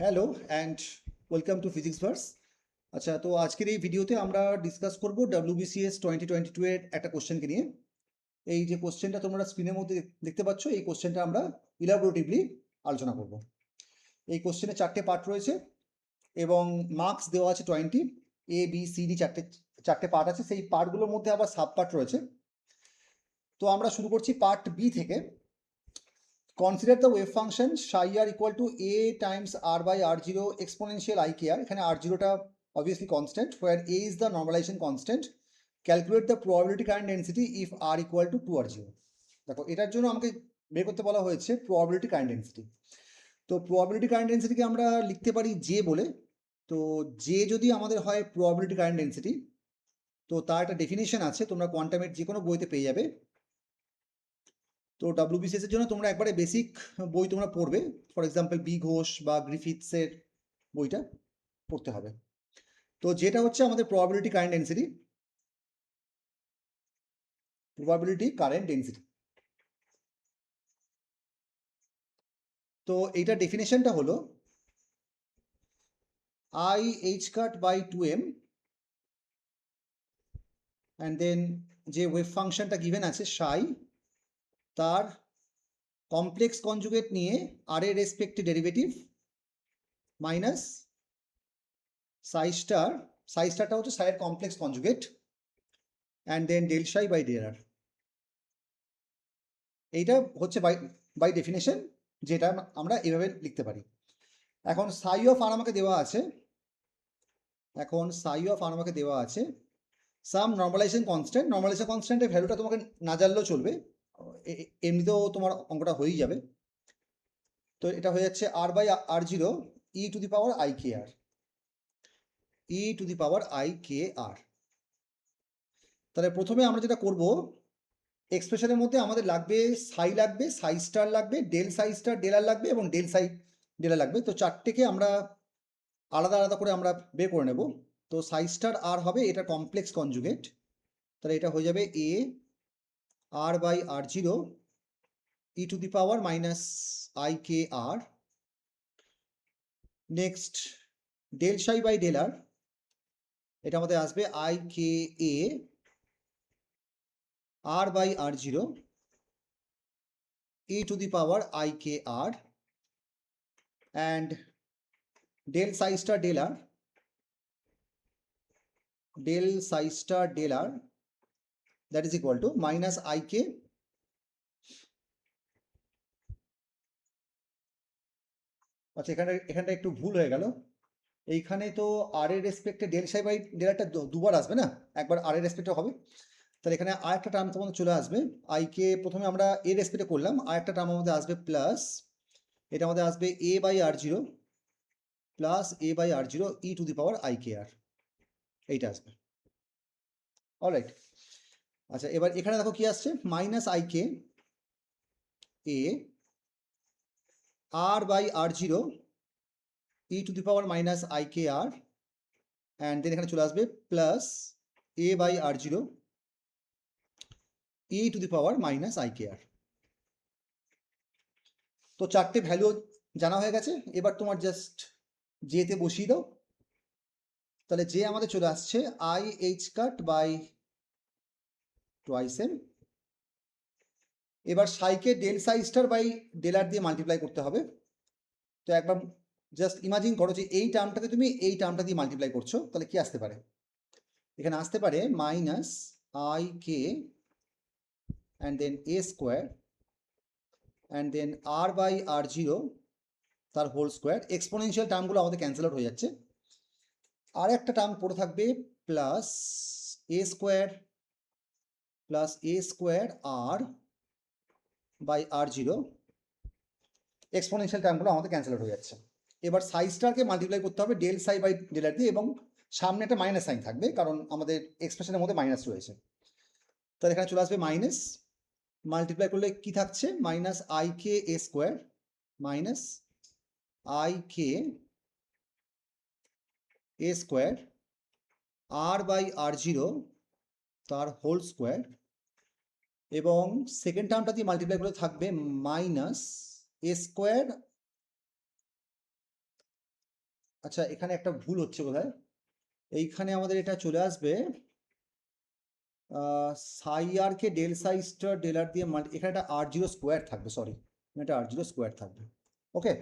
Hello and welcome to physics verse. আচ্ছা, তো আজকের এই ভিডিওতে আমরা ডিসকাস করব WBCS 2022 এর একটা কোশ্চেনকে নিয়ে। এই যে কোশ্চেনটা তোমরা স্ক্রিনের মধ্যে দেখতে পাচ্ছ, এই কোশ্চেনটা আমরা ইলাবোরেটিভলি আলোচনা করব। এই কোশ্চেনে চারটে পার্ট রয়েছে এবং মার্কস দেওয়া আছে 20। A B C D চারটে চারটে পার্ট আছে, সেই পার্টগুলোর মধ্যে আবার সাব পার্ট রয়েছে। তো আমরা শুরু করছি পার্ট বি থেকে। Consider the wave function psi r equal to a times r by r0 exponential I k r. এখানে r0 টা obviously constant, where a is the normalization constant. Calculate the probability current density if r equal to 2r0. দেখো, এটার জন্য আমাকে বের করতে বলা হয়েছে probability current density। তো probability current density কে আমরা লিখতে পারি J বলে। তো J যদি আমাদের হয় probability current density, তো তার একটা ডেফিনেশন আছে, তোমরা কোয়ান্টামের যে কোনো বইতে পেয়ে যাবে। তো WBCS এর জন্য তোমরা একবারে বেসিক বই তোমরা পড়বে, ফর এক্সাম্পল বি ঘোষ বা গ্রিফিথসের বইটা পড়তে হবে। তো যেটা হচ্ছে আমাদের প্রবাবিলিটি কারেন্ট ডেন্সিটি। তো এইটা ডেফিনেশনটা হলো I h cut by 2m, and then যে ওয়েভ ফাংশনটা গিভেন আছে সাই, তার কমপ্লেক্স কনজুগেট নিয়ে আর এর রেসপেক্টে ডেরিভেটিভ মাইনাস সাইস্টারটা হচ্ছে সাইয়ের complex conjugate, and then del psi by del R. এইটা হচ্ছে বাই বাই ডেফিনেশন, যেটা আমরা এভাবে লিখতে পারি। এখন সাই অফ আর আমাকে দেওয়া আছে, সাম নর্মালাইজেশন কনস্ট্যান্টের ভ্যালুটা তোমাকে না জানলেও চলবে, এমনিতেও তোমার অঙ্কটা হয়েই যাবে। তো এটা হয়ে যাচ্ছে R by r0 E to the power I K R. তাহলে প্রথমে আমরা যেটা করব, এক্সপ্রেশনের মধ্যে আমাদের লাগবে সাই স্টার লাগবে, ডেল সাই স্টার ডেল আর লাগবে, এবং ডেল সাই ডেল আর লাগবে। তো চারটেকে আমরা আলাদা আলাদা করে আমরা বের করে নেব। তো সাই স্টার আর হবে এটা কমপ্লেক্স কনজুগেট, তাহলে এটা হয়ে যাবে A R by r0 E to the power minus I K R. Next del psi by del R, এটা আমাদের আসবে I K A R by r0 E to the power I K R, and del psi star del R that is equal to minus ik, আচ্ছা এখানটা একটু ভুল হয়ে গেল। এইখানে তো আর এর রেসপেক্টে ডেল সাই বাই ডেল আরটা দুবার আসবে না, একবার আর এর রেসপেক্টে হবে। তাহলে এখানে আর একটা টার্ম তোমাদের চলে আসবে, আইকে প্রথমে আমরা এর রেসপেক্টে করলাম, আর একটা টার্ম আমাদের আসবে প্লাস, এটা আমাদের আসবে a by R zero E to the power I K R, এইটা আসবে। অলরাইট, আচ্ছা এবার এখানে দেখো কি আসছে, minus I K A R by r0 E to the power minus I K R, and then এখানে চলে আসবে plus a by r0 E to the power minus I K R. তো চারটে ভ্যালু জানা হয়ে গেছে, এবার তোমার জাস্ট জেতে বসিয়ে দাও। তাহলে জে আমাদের চলে আসছে I H cut by twice M. এবার সাইকে del psi star by del R দিয়ে মাল্টিপ্লাই করতে হবে। তো একবার জাস্ট ইমাজিন করো যে এই টার্মটাকে তুমি এই টার্মটা দিয়ে মাল্টিপ্লাই করছো, তাহলে কি আসতে পারে? এখানে আসতে পারে minus I k and then a square and then r by r0 তার হোল স্কোয়ার। এক্সপোনেনশিয়াল টার্মগুলো আমাদের ক্যান্সেল আউট হয়ে যাচ্ছে, আর একটা টার্ম পড়ে থাকবে plus A square R by r0। Exponential টার্মগুলো আমাদের ক্যান্সেল আউট হয়ে যাচ্ছে। এবার সাই স্টারকে মাল্টিপ্লাই করতে হবে del psi by del R দিয়ে, এবং সামনে একটা মাইনাস সাইন থাকবে কারণ আমাদের এক্সপ্রেশনের মধ্যে মাইনাস রয়েছে। তাহলে এখানে চলে আসবে মাইনাস, মাল্টিপ্লাই করলে কি থাকছে, minus I K A square minus I K A square R by r0 তার হোল স্কোয়ার, এবং সেকেন্ড টার্মটা দিয়ে মাল্টিপ্লাই করে থাকবে মাইনাস এ স্কোয়ার আচ্ছা এখানে একটা ভুল হচ্ছে বোধহয়, এইখানে আমাদের এটা চলে আসবে সাই আর কে del psi star del R দিয়ে এখানে একটা আর জিরো স্কোয়ার থাকবে, সরি এটা আর জিরো স্কোয়ার থাকবে। ওকে,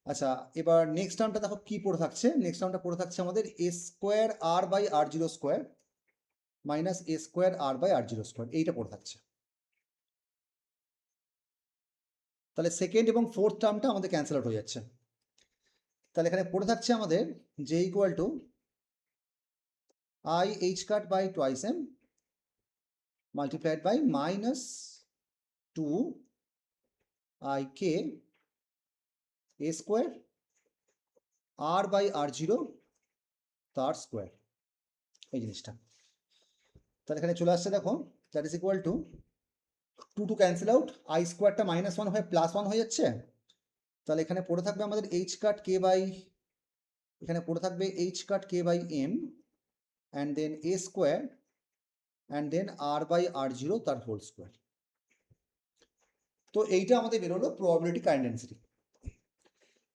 আচ্ছা এবার নেক্সট টার্মটা দেখো কি পড়ে থাকছে, নেক্সট টার্মটা পড়ে থাকছে আমাদের A square R by R zero square minus A square R by R zero square, এইটা পড়ে থাকছে। তাহলে সেকেন্ড এবং ফোর্থ টার্মটা আমাদের ক্যান্সেল আউট হয়ে যাচ্ছে। তাহলে এখানে পড়ে থাকছে আমাদের J equal to I H cut by twice M multiplied by minus two I K A square R by R zero তার স্কোয়ার, এই জিনিসটা। তাহলে এখানে চলে আসছে দেখো, that is equal to two two cancel out, I স্কোয়ারটা minus one হয়ে প্লাস ওয়ান হয়ে যাচ্ছে। তাহলে এখানে পড়ে থাকবে আমাদের এইচ কাট কে বাই, এখানে পড়ে থাকবে h cut K by m and then a square and then r by R zero তার হোল স্কোয়ার। তো এইটা আমাদের বেরোলো প্রবাবিলিটি কারেন্ট ডেন্সিটি।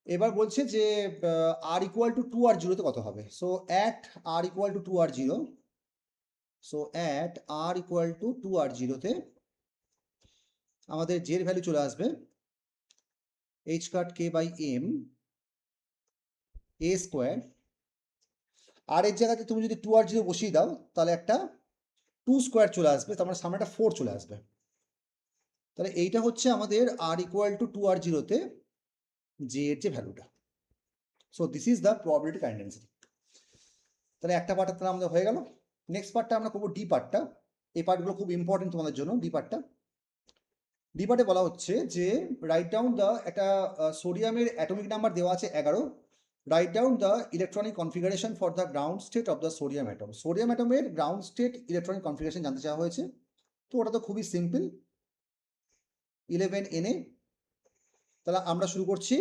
এবার বলছে যে R equal to two R জিরোতে কত হবে। So at R equal to two R zero, so at R equal to two R জিরোতে আমাদের জের ভ্যালু চলে আসবে H cut K by M A square, আর এর জায়গাতে তুমি যদি টু আর জিরো বসিয়ে দাও তাহলে একটা টু স্কোয়ার চলে আসবে, তার মানে সামনে একটা ফোর চলে আসবে। তাহলে এইটা হচ্ছে আমাদের আর ইকুয়াল টু টু আর জিরোতে জে এর যে ভ্যালুটা। So this is the probability current density. তাহলে একটা পার্ট তাহলে আমাদের হয়ে গেল। নেক্সট পার্টটা আমরা করবো ডি পার্টটা। এই পার্টগুলো খুব ইম্পর্টেন্ট তোমাদের জন্য। ডি পার্টটা, ডি পার্টে বলা হচ্ছে যে রাইট ডাউন দ্য, একটা সোডিয়ামের অ্যাটমিক নাম্বার দেওয়া আছে 11, right down the electronic configuration for the ground state of the sodium atom. Sodium অ্যাটমের গ্রাউন্ড স্টেট ইলেকট্রনিক কনফিগারেশন জানতে চাওয়া হয়েছে। তো ওটা তো খুবই সিম্পল, 11 Na। তাহলে আমরা শুরু করছি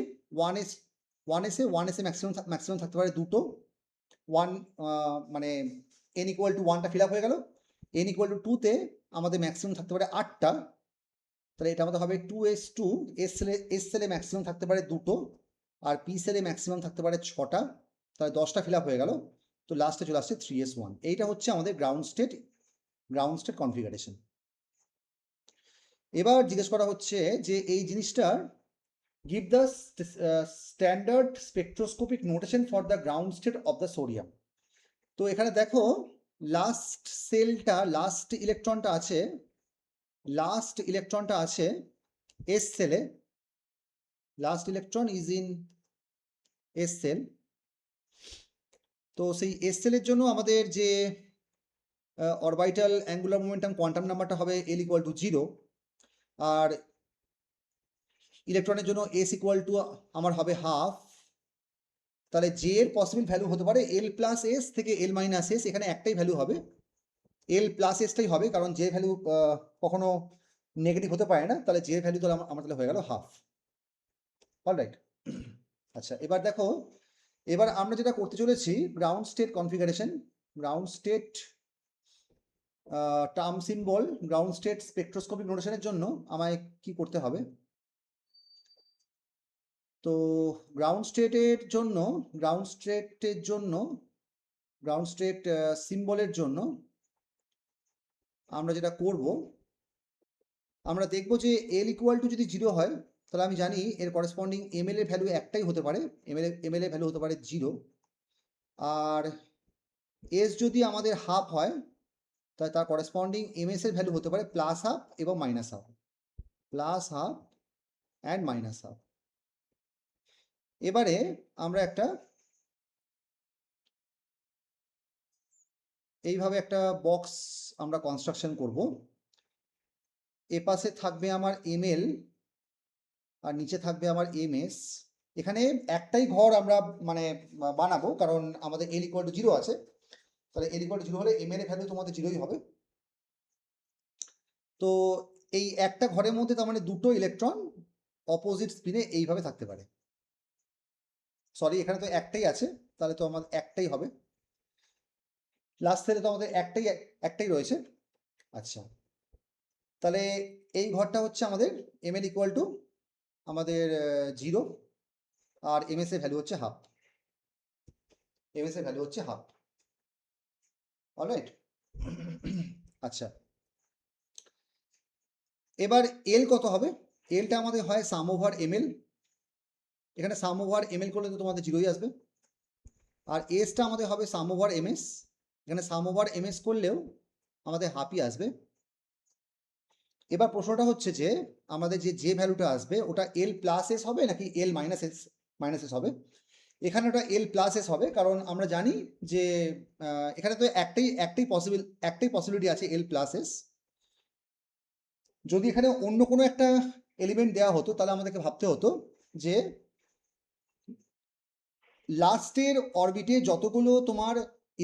ওয়ান এসে ম্যাক্সিমাম থাকতে পারে দুটো, ওয়ান মানে এন ইকুয়াল টু ওয়ানটা ফিল আপ হয়ে গেল, এন ইকুয়াল টু টুতে আমাদের ম্যাক্সিমাম থাকতে পারে 8টা, তাহলে এটা আমাদের হবে 2s2, এস সেলে ম্যাক্সিমাম থাকতে পারে দুটো, আর পি সেলে ম্যাক্সিমাম থাকতে পারে 6টা, তাহলে 10টা ফিল আপ হয়ে গেল। তো লাস্টে চলে আসছে 3s1। এইটা হচ্ছে আমাদের গ্রাউন্ড স্টেট কনফিগারেশন। এবার জিজ্ঞেস করা হচ্ছে যে এই জিনিসটার give the standard spectroscopic notation for the ground state of the sodium। তো এখানে দেখো লাস্ট সেলটা, লাস্ট ইলেকট্রনটা আছে এস সেলে, last electron is in s shell. তো সেই এস সেলের জন্য আমাদের যে অরবিটাল অ্যাঙ্গুলার মোমেন্টাম কোয়ান্টাম নাম্বারটা হবে এল ইকুয়াল টু 0, আর ইলেকট্রনের জন্য এস ইকুয়াল টু আমার হবে হাফ। তাহলে জে এর পসিবল ভ্যালু হতে পারে এল প্লাস এস থেকে এল মাইনাস এস, এখানে একটাই ভ্যালু হবে, এল প্লাস এসটাই হবে, কারণ জে ভ্যালু কখনো নেগেটিভ হতে পারে না। তাহলে জে ভ্যালু তাহলে আমার তাহলে হয়ে গেল হাফ। অলরাইট, আচ্ছা এবার দেখো, এবার আমরা যেটা করতে চলেছি ground state configuration, ground state term symbol, ground state spectroscopic নোটেশনের জন্য আমায় কি করতে হবে। তো গ্রাউন্ড স্টেটের জন্য, গ্রাউন্ড স্টেট সিম্বলের জন্য আমরা যেটা করব, আমরা দেখব যে এল ইকুয়াল টু যদি 0 হয় তাহলে আমি জানি এর করেসপন্ডিং এম এর ভ্যালু একটাই হতে পারে, এম এর ভ্যালু হতে পারে 0। আর এস যদি আমাদের হাফ হয় তাহলে তার করেসপন্ডিং এম এস এর ভ্যালু হতে পারে প্লাস হাফ এবং minus half, plus half and minus half. এবারে আমরা একটা এইভাবে একটা বক্স আমরা কনস্ট্রাকশন করব। এ পাশে থাকবে আমার এমএল আর নিচে থাকবে আমার এমএস। এখানে একটাই ঘর আমরা মানে বানাবো, কারণ আমাদের এল ইকুয়াল টু 0 আছে। তাহলে এল ইকুয়াল টু 0 হলে এমএল এর ভ্যালু তোমাদের 0ই হবে। তো এই একটা ঘরের মধ্যে তার মানে দুটো ইলেকট্রন অপোজিট স্পিনে এইভাবে থাকতে পারে। সরি, এখানে তো একটাই আছে, তাহলে তো আমাদের একটাই হবে, লাস্ট সেলে তো আমাদের একটাই রয়েছে। আচ্ছা, তাহলে এই ঘরটা হচ্ছে আমাদের এমএল ইকুয়াল টু আমাদের 0, আর এমএস এর ভ্যালু হচ্ছে হাফ। ms এর ভ্যালু হচ্ছে হাফ। অলরাইট, আচ্ছা এবার এল কত হবে? এলটা আমাদের হয় সাম ওভার এমএল, এখানে সাম ওভার এমএল করলে তো তোমাদের জিরোই আসবে। আর এসটা আমাদের হবে সাম ওভার এমএস, এখানে সাম ওভার এমএস করলেও আমাদের হাফই আসবে। এবার প্রশ্নটা হচ্ছে যে আমাদের যে ভ্যালুটা আসবে ওটা এল প্লাস এস হবে নাকি এল মাইনাস এস হবে? এখানে ওটা এল প্লাস এস হবে, কারণ আমরা জানি যে এখানে তো একটাই পসিবিলিটি আছে এল প্লাস এস। যদি এখানে অন্য কোনো একটা এলিমেন্ট দেওয়া হতো তাহলে আমাদেরকে ভাবতে হতো যে লাস্টের অরবিটে যতগুলো তোমার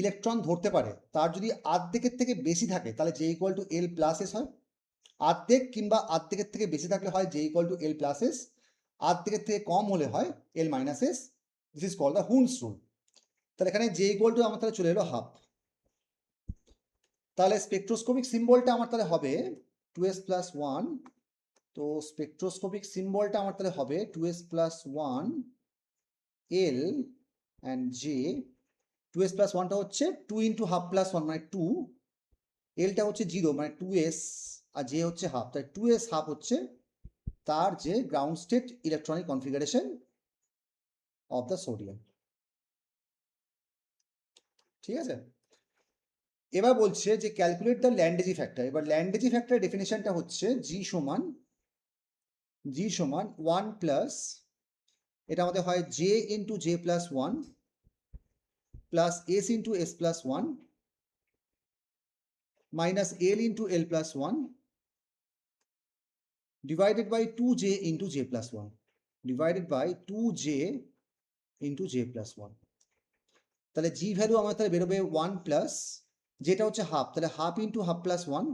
ইলেকট্রন ধরতে পারে তার যদি আর্ধেকের থেকে বেশি থাকে তাহলে J equal to L plus S হয়, আর্ধেক কিংবা আর্ধেকের থেকে বেশি থাকলে হয় J equal to L plus S, আর্ধেকের থেকে কম হলে হয় L minus S. This is called the Hund's rule. তাহলে এখানে জে ইকুয়াল টু আমার তাহলে চলে এলো হাফ। তাহলে স্পেকট্রোস্কোপিক সিম্বলটা আমার তাহলে হবে 2s প্লাস 1। তো স্পেকট্রোস্কোপিক সিম্বলটা আমার তাহলে হবে 2s plus 1 L and J. 2s plus 1টা হচ্ছে 2 ইন্টু হাফ প্লাস 1 মানে 2, এলটা হচ্ছে 0 মানে 2s, আর জে হচ্ছে হাফ, তাই 2s হাফ হচ্ছে তার যে ground state electronic configuration of the sodium. ঠিক আছে, এবার বলছে যে ক্যালকুলেট দ্য ল্যান্ডেজি ফ্যাক্টর। এবার ল্যান্ডেজি ফ্যাক্টরের ডেফিনেশনটা হচ্ছে জি সমান 1 প্লাস, এটা আমাদের হয় J into J plus 1 plus S into S plus 1 minus L into L plus 1 divided by 2j into j plus 1 divided by 2j into j plus 1। তাহলে জি ভ্যালু আমার তাহলে বেরোবে 1 প্লাস, যেটা হচ্ছে হাফ, তাহলে হাফ ইন্টু হাফ প্লাস 1,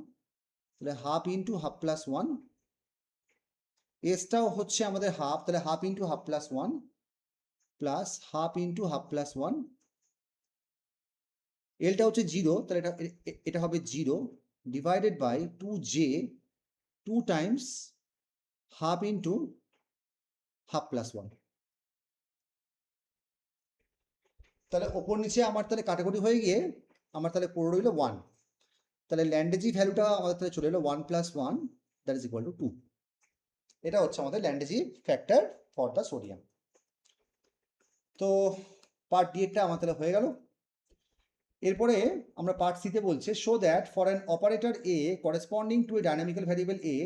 তাহলে half into half plus 1, এসটাও হচ্ছে আমাদের হাফ, তাহলে half into half plus 1 plus half into half plus 1, এলটা হচ্ছে 0, তাহলে এটা হবে 0 divided by 2j 2 times half into half plus 1। তাহলে ওপর নিচে আমার তাহলে কাটাকুটি হয়ে গিয়ে আমার তাহলে পড়ে রইল 1। তাহলে ল্যান্ডেজি ভ্যালুটা আমাদের তাহলে চলে এলো 1 plus 1 that is equal two 2। এটা হচ্ছে আমাদের ল্যান্ডেজি ফ্যাক্টর ফর দ্য সোডিয়াম। তো পার্ট ডি একটা আমার তাহলে হয়ে গেল। এরপরে আমরা পার্ট সিতে বলছে show that for an operator a corresponding to a dynamical variable a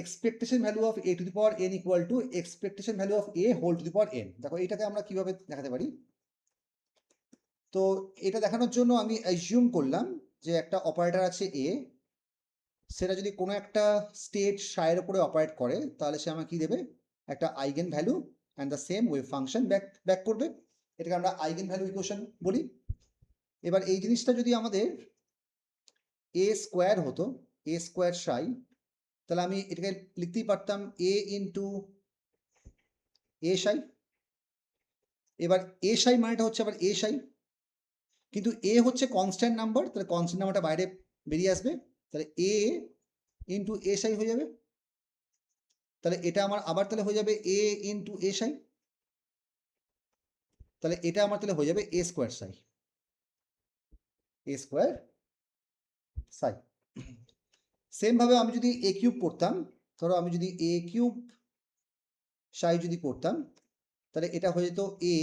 expectation value of A to the power n equal to expectation value of a whole to the power n. দেখো এটাকে আমরা কিভাবে দেখাতে পারি? তো এটা দেখানোর জন্য আমি অ্যাজিউম করলাম যে একটা অপারেটর আছে এ, সেটা যদি কোনো একটা স্টেট সাইয়ের উপরে অপারেট করে তাহলে সে আমাকে কি দেবে? একটা eigen value and the same wave function back করবে। এটাকে আমরা আইগেন ভ্যালু ইকুয়েশন বলি। এবার এই জিনিসটা যদি আমাদের এ স্কোয়ার হতো, এ স্কোয়ার সাই, তাহলে আমি এটাকে লিখতেই পারতাম এ ইন্টু এ সাই। এবার এ সাই মানেটা হচ্ছে আবার এ সাই, কিন্তু এ হচ্ছে কনস্ট্যান্ট নাম্বার, তাহলে কনস্ট্যান্ট নাম্বারটা বাইরে বেরিয়ে আসবে, তাহলে এ ইন্টু এ সাই হয়ে যাবে। তাহলে এটা আমার আবার তাহলে হয়ে যাবে এ ইন্টু এ সাই, তাহলে এটা আমার তাহলে হয়ে যাবে এ স্কোয়ার সাই, এ স্কোয়ার সাই। সেম ভাবে আমি যদি এ কিউব করতাম, ধরো আমি যদি এ কিউব সাই যদি করতাম তাহলে এটা হয়ে যেত এ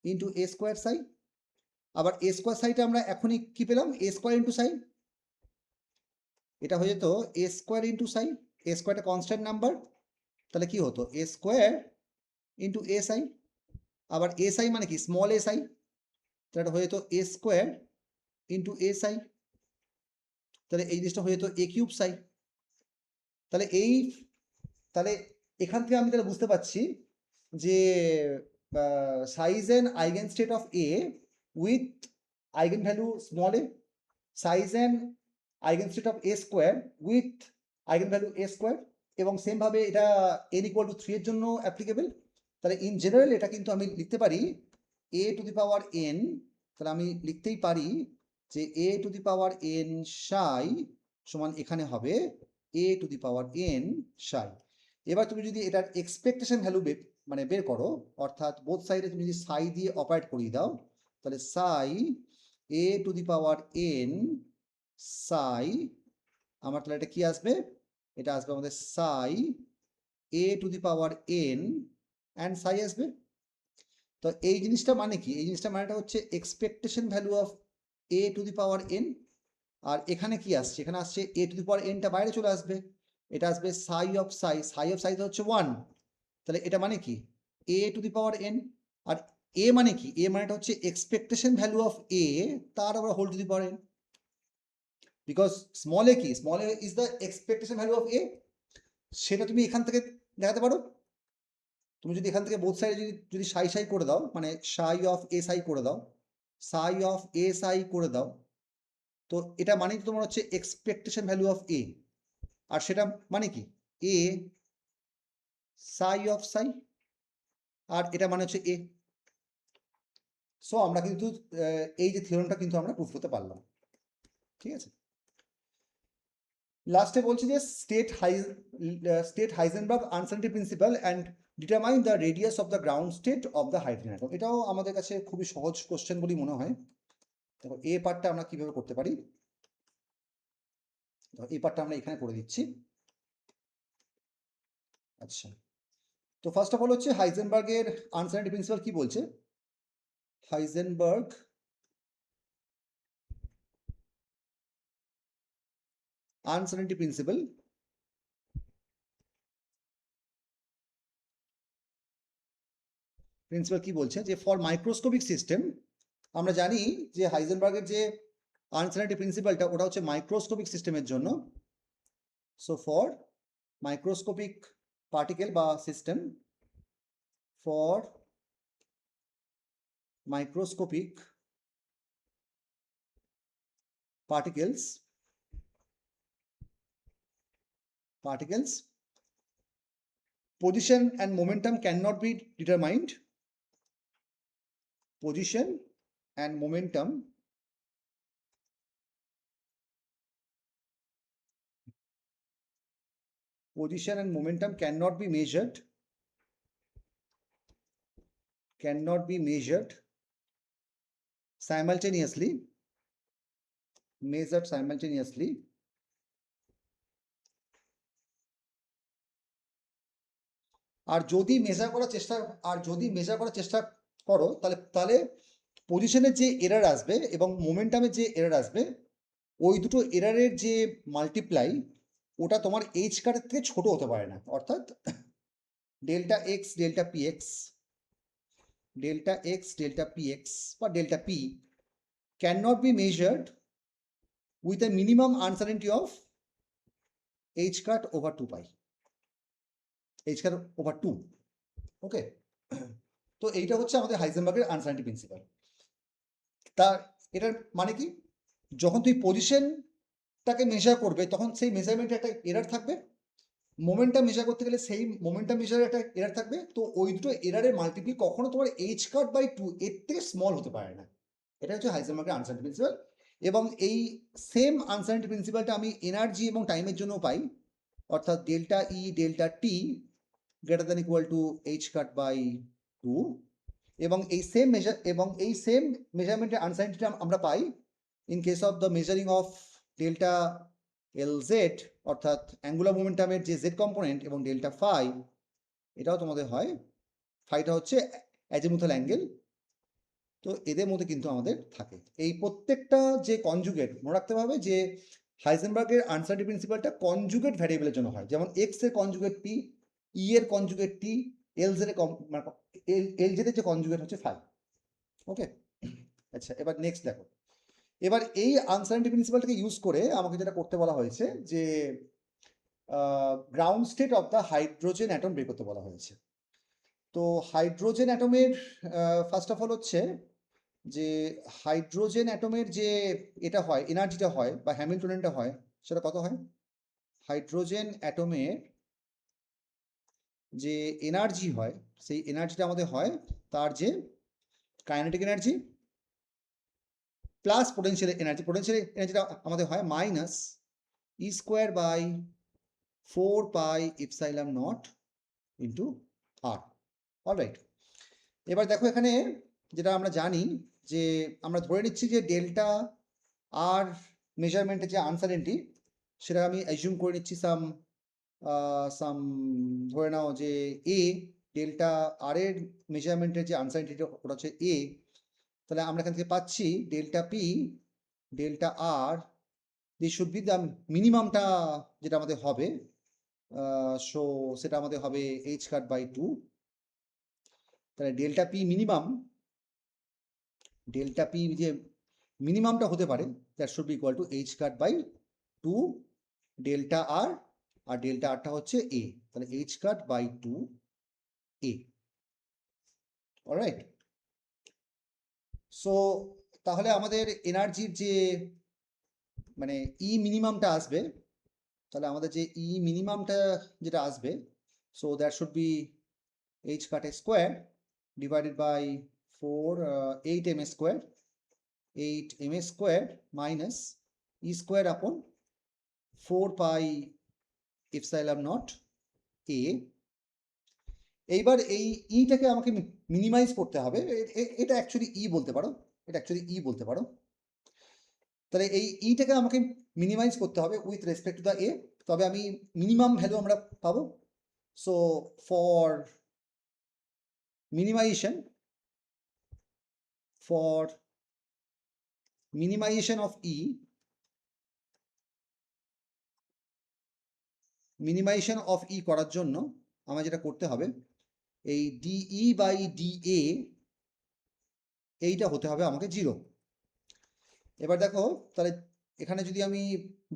ইন্টু এ স্কোয়ার সাই। আবার এ স্কোয়ার সাইটা আমরা এখনই কি পেলাম? এ স্কোয়ার ইন্টু সাই, এটা হয়ে যেত এ স্কোয়ার ইন্টু সাই, এ স্কোয়ারটা কনস্ট্যান্ট নাম্বার, তাহলে কি হতো? এ স্কোয়ার ইন্টু এ সাই। আবার এ সাই মানে কি? স্মল এ সাই, তাহলে এটা হয়ে যেত এ স্কোয়ার ইন্টু এ সাই, তাহলে এই জিনিসটা হয়ে যেত এ কিউব সাই। তাহলে তাহলে এখান থেকে আমি তাহলে বুঝতে পারছি যে size and eigen state of A with eigen value small A, size and eigen state of A square with eigen value A square, এবং সেমভাবে এটা এন ইকুয়াল টু 3 এর জন্য অ্যাপ্লিকেবল। তাহলে ইন জেনারেল এটা কিন্তু আমি লিখতে পারি এ টু দি পাওয়ার এন, তাহলে আমি লিখতেই পারি যে এ টু দি পাওয়ার এন সাই সমান এখানে হবে এ টু দি পাওয়ার এন সাই। এবার তুমি যদি এটার এক্সপেকটেশন ভ্যালু মানে বের করো, অর্থাৎ বোথ সাইডে তুমি যদি সাই দিয়ে অপারেট করিয়ে দাও, তাহলে সাই A to the power N সাই, আমার তাহলে এটা কি আসবে, এটা আসবে আমাদের psi A to the power N and psi আসবে। তো এই জিনিসটা মানে কি, এই জিনিসটা মানেটা হচ্ছে expectation value of A to the power N. আর এখানে কি আসছে, এখানে আসছে এ টু দি পাওয়ার এনটা বাইরে চলে আসবে, এটা আসবে সাই অফ সাই, সাই অফ সাই হচ্ছে 1, তাহলে এটা মানে কি এ টু দি পাওয়ার এন। আর এ মানে কি, এ মানেটা হচ্ছে এক্সপেকটেশন ভ্যালু অফ এ তার আবার whole to the power N, because small A কি, small A is the expectation value of A, সেটা তুমি এখান থেকে দেখাতে পারো। তুমি যদি এখান থেকে বোথ সাইডে যদি যদি সাই সাই করে দাও, মানে সাই অফ এ সাই করে দাও, সাই অফ এ সাই করে দাও, তো এটা মানেই তোমার হচ্ছে এক্সপেকটেশন ভ্যালু অফ এ, আর সেটা মানে কি এ সাই অফ সাই, আর এটা মানে হচ্ছে এ। সো আমরা কিন্তু এই যে থিওরেমটা কিন্তু আমরা প্রুফ করতে পারলাম, ঠিক আছে। লাস্টে বলছি যে state Heisenberg uncertainty principal and determine the radius of the ground state of the hydrogen atom. এটাও আমাদের কাছে খুবই সহজ কোশ্চেন বলে মনে হয়। দেখো এ পার্টটা আমরা কিভাবে করতে পারি, এই পার্টটা আমরা এখানে করে দিচ্ছি। আচ্ছা, তো ফার্স্ট অফ অল হচ্ছে হাইজেনবার্গের আনসার্টেনিটি প্রিন্সিপাল কি বলছে, হাইজেনবার্গ আনসার্টেনিটি প্রিন্সিপাল কি বলছে, যে ফর মাইক্রোস্কোপিক সিস্টেম, আমরা জানি যে হাইজেনবার্গের যে আনসার্টেনিটি প্রিন্সিপালটা ওটা হচ্ছে মাইক্রোস্কোপিক সিস্টেমের জন্য। সো ফর মাইক্রোস্কোপিক পার্টিকেল বা system, for microscopic particles position and momentum cannot be determined, position and momentum cannot be measured simultaneously, আর যদি মেজার করার চেষ্টা করো, তাহলে পজিশনের যে এরর আসবে এবং মোমেন্টামের যে এরর আসবে, ওই দুটো এররের যে মাল্টিপ্লাই, ওটা তোমার এইচ কারের থেকে ছোট হতে পারে না। অর্থাৎ ডেল্টা এক্স ডেল্টা পিএক্স বা delta P cannot be measured with a minimum uncertainty of h cut over 2 pi, h cut over 2, ওকে। তো এইটা হচ্ছে আমাদের হাইজেনবার্গের আনসার্টেনিটি প্রিন্সিপাল। তার এটার মানে কি, যখন তুমি পজিশনটাকে মেজার করবে তখন সেই মেজারমেন্টে একটা এরর থাকবে, মোমেন্টাম মেজার করতে গেলে সেই মোমেন্টাম মেজারে একটা এরর থাকবে, তো ওই দুটো এররের মাল্টিপ্লি কখনো তোমার এইচ কাট বাই 2 এর থেকে স্মল হতে পারে না। এটা হচ্ছে হাইজেনবার্গের আনসার্টেনিটি প্রিন্সিপাল। এবং এই সেম আনসার্টেনিটি প্রিন্সিপালটা আমি এনার্জি এবং টাইমের জন্য পাই, অর্থাৎ delta E delta T greater than equal to H cut by 2, এবং এই সেম মেজারমেন্টের আনসার্টেনিটিটা আমরা পাই in case of the measuring of delta L Z, অর্থাৎ অ্যাঙ্গুলার মোমেন্টামের যে জেড কম্পোনেন্ট, এবং ডেল্টা ফাই, এটাও তোমাদের হয়, ফাইটা হচ্ছে অ্যাজিমুথাল অ্যাঙ্গেল। তো এদের মধ্যে কিন্তু আমাদের থাকে এই প্রত্যেকটা যে কনজুগেট, মনে রাখতে হবে যে হাইজেনবার্গের আনসার্টেনিটি প্রিন্সিপালটা কনজুগেট ভ্যারিয়েবলের জন্য হয়, যেমন এক্স এর কনজুগেট পি, ই এর কনজুগেট টি, এল জেড এর যে কনজুগেট হচ্ছে ফাই, ওকে। আচ্ছা, এবার নেক্সট দেখো, এবার এই আনসার্টেনিটি প্রিন্সিপালটাকে ইউজ করে আমাকে যেটা করতে বলা হয়েছে যে ground state of the hydrogen atom বের করতে বলা হয়েছে। তো হাইড্রোজেন অ্যাটমের ফার্স্ট অফ অল হচ্ছে যে হাইড্রোজেন অ্যাটমের যে এটা হয়, এনার্জিটা হয় বা হ্যামিল্টনিয়ানটা হয়, সেটা কত হয়, হাইড্রোজেন অ্যাটমের যে এনার্জি হয়, সেই এনার্জিটা আমাদের হয় তার যে কাইনেটিক এনার্জি প্লাস পোটেনশিয়াল এনার্জিটা আমাদের হয় minus E square by 4 pi epsilon naught into r, alright, এবার দেখো এখানে যেটা আমরা জানি যে আমরা ধরে নিচ্ছি যে ডেল্টা আর মেজারমেন্টের যে আনসার্টেনটি সেটা আমি অ্যাজিউম করে নিচ্ছি সাম ধরে নাও যে এ ডেল্টা আর এর মেজারমেন্টের যে আনসার্টেনটি ওটা হচ্ছে এ, তাহলে আমরা এখান থেকে পাচ্ছি delta P delta R this should be the মিনিমামটা যেটা আমাদের হবে, সো সেটা আমাদের হবে এইচ কাট বাই 2। তাহলে ডেল্টা পি যে মিনিমামটা হতে পারে that should be equal to H cut by 2 delta r, আর ডেল্টা আরটা হচ্ছে এ, তাহলে h cut by 2 a. Alright, so তাহলে আমাদের এনার্জির যে মানে ই মিনিমামটা আসবে, তাহলে আমাদের যে ই মিনিমামটা যেটা আসবে, so that should be h cut square divided by 8 m square, 8 m square minus E square upon 4 pi epsilon not a. এইবার এই ইটাকে আমাকে মিনিমাইজ করতে হবে, এটা অ্যাকচুয়ালি ই বলতে পারো, এটা অ্যাকচুয়ালি ই বলতে পারো। তাহলে এই ইটাকে আমাকে মিনিমাইজ করতে হবে with respect to the A, তবে আমি মিনিমাম ভ্যালু আমরা পাবো। So for minimization of e, minimization of E করার জন্য আমার যেটা করতে হবে এই ডিই বাই ডিএ এইটা হতে হবে আমাকে 0। এবার দেখো তাহলে এখানে যদি আমি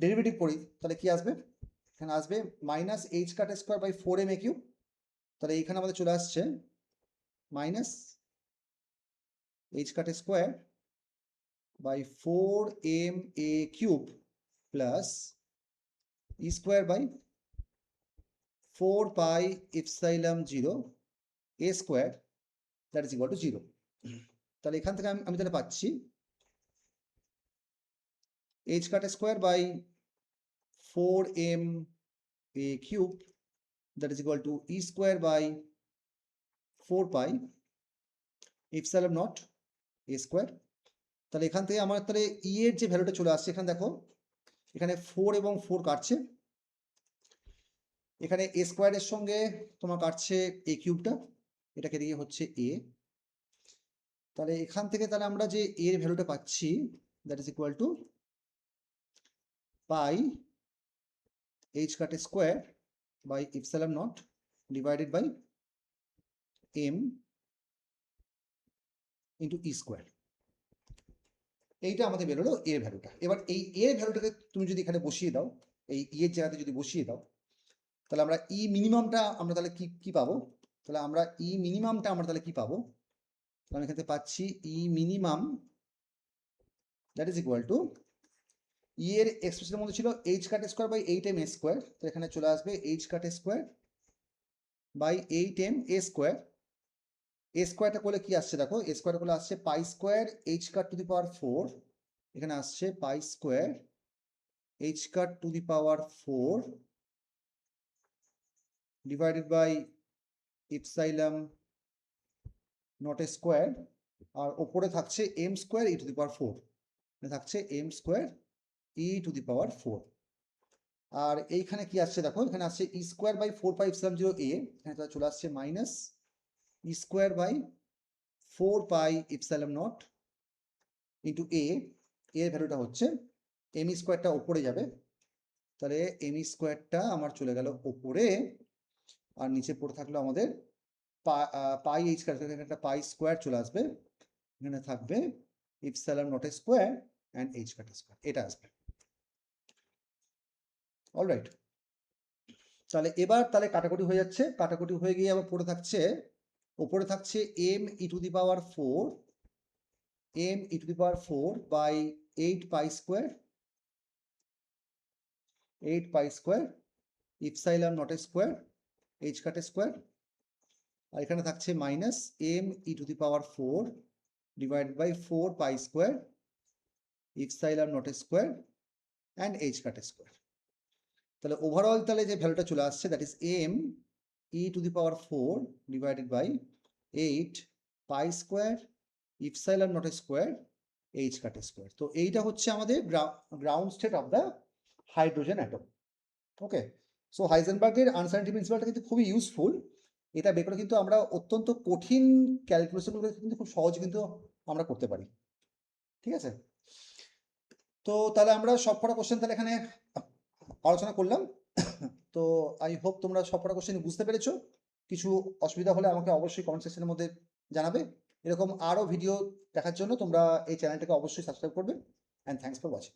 ডেরিভেটিভ করি তাহলে কি আসবে, এখানে আসবে minus h cut square by 4 m a cube, তাহলে এইখানে আমাদের চলে আসছে minus h cut square by 4 m a cube plus e square by 4 pi epsilon 0 a square that is equal to 0। তাহলে এখান থেকে আমি তাহলে পাচ্ছি h cut square by 4m a cube that is equal to e square by 4 pi epsilon naught a square। তাহলে এখান থেকে আমার তাহলে e এর যে ভ্যালুটা চলে আসছে, এখানে দেখো এখানে 4 এবং 4 কাটছে, এখানে a স্কোয়ারের সঙ্গে তোমার কাটছে a কিউবটা, এটাকে দিয়ে হচ্ছে a। তাহলে এখান থেকে তাহলে আমরা যে এর ভ্যালুটা পাচ্ছি that is equal to pi h cut square by epsilon naught divided by m into e square. এইটা আমাদের বেরোলো এর ভ্যালুটা। এবার এই এর ভ্যালুটাকে তুমি যদি এখানে বসিয়ে দাও, এই ই এর জায়গাতে যদি বসিয়ে দাও, তাহলে আমরা ই মিনিমামটা আমরা তাহলে কি পাবো, তাহলে আমরা ই মিনিমামটা আমরা তাহলে কি পাবো, আমি এখানে পাচ্ছি E minimum that is equal to E এর এক্সপ্রেশনের মধ্যে ছিল H cut square by 8m a square, তো এখানে চলে আসবে H cut square by 8m a square. A স্কোয়ারটা করলে কি আসছে দেখো, এ স্কোয়ারটা করলে আসছে pi square H cut to the power 4, এখানে আসছে pi square H cut to the power 4 divided by epsilon naught square, আর ওপরে থাকছে M square E to the power 4, থাকছে M square E to the power 4। আর এইখানে কি আসছে দেখো, এখানে আসছে E square by 4 pi epsilon 0 A, এখানে চলে আসছে minus E square by 4 pi epsilon naught into এর ভ্যালুটা হচ্ছে এম স্কোয়ারটা ওপরে যাবে, তাহলে এম স্কোয়ারটা আমার চলে গেল ওপরে, আর নিচে পড়ে থাকলো আমাদের পাই এইচ কাট, একটা পাই স্কোয়ার চলে আসবে, এখানে থাকবে epsilon naught square and H cut square, এটা আসবে। অলরাইট, তাহলে এবার তাহলে কাটাকুটি হয়ে যাচ্ছে, কাটাকুটি হয়ে গিয়ে আবার পড়ে থাকছে ওপরে থাকছে M E to the power 4, M E to the power 4 বাই 8 pi square, 8 pi square epsilon naught square H cut square, আর এখানে থাকছে minus M E to the power 4 divided by 4 pi square epsilon naught square and H cut square. তাহলে overall তাহলে যে ভ্যালুটা চলে আসছে that is M E to the power 4 divided by 8 pi square epsilon naught square H cut square. তো এইটা হচ্ছে আমাদের ground state of the hydrogen atom. Okay, so হাইজেনবার্গের আনসার্টেনিটি প্রিন্সিপালটা কিন্তু খুবই ইউজফুল। এটা বের করে কিন্তু আমরা অত্যন্ত কঠিন ক্যালকুলেশনগুলো কিন্তু খুব সহজ কিন্তু আমরা করতে পারি। ঠিক আছে, তো তাহলে আমরা সবকটা কোশ্চেন তাহলে এখানে আলোচনা করলাম। তো আই হোপ তোমরা সবকটা কোশ্চেন বুঝতে পেরেছো। কিছু অসুবিধা হলে আমাকে অবশ্যই কমেন্ট সেকশনের মধ্যে জানাবে। এরকম আরও ভিডিও দেখার জন্য তোমরা এই চ্যানেলটাকে অবশ্যই সাবস্ক্রাইব করবে। And thanks for watching.